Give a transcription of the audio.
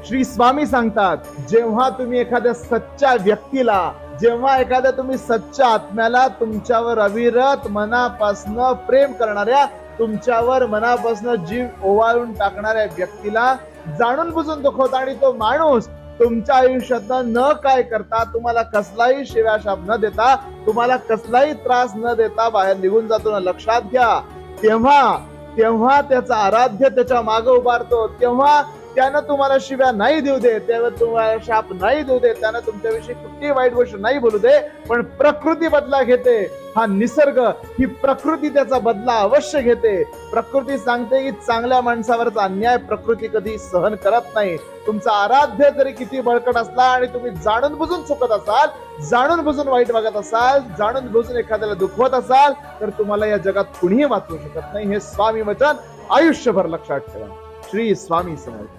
श्री स्वामी सांगतात, जेव्हा तुम्ही एखाद्या सच्च्या व्यक्तीला, जेव्हा एखाद्या तुम्ही सच्च्या आत्म्याला, तुमच्यावर अविरत मनापासनं प्रेम करणाऱ्या, तुमच्यावर मनापासनं जीव ओवाळून टाकणाऱ्या व्यक्तीला जाणून बुजून दुखवता आणि तो माणूस तुमच्या आयुष्यात न काय करता, तुम्हाला कसलाही शिव्याशाप न देता, तुम्हाला कसलाही त्रास न देता बाहेर निघून जातो ना, लक्षात घ्या. तेव्हा त्याचा आराध्य त्याच्या मागे उभारतो. तेव्हा त्यानं तुम्हाला शिव्या नाही देऊ दे, तेव्हा तुम्हाला शाप नाही देऊ दे, त्यानं तुमच्याविषयी कुठलीही वाईट गोष्ट नाही बोलू दे, पण प्रकृती बदला घेते. हा निसर्ग, ही प्रकृती त्याचा बदला अवश्य घेते. प्रकृती सांगते की चांगल्या माणसावरचा अन्याय प्रकृती कधी सहन करत नाही. तुमचा आराध्य जरी किती बळकट असला आणि तुम्ही जाणून बुजून चुकत असाल, जाणून बुजून वाईट वागत असाल, जाणून बुजून एखाद्याला दुखवत असाल, तर तुम्हाला या जगात कुणीही वाचवू शकत नाही. हे स्वामी वचन आयुष्यभर लक्षात ठेवा. श्री स्वामी समर्थ.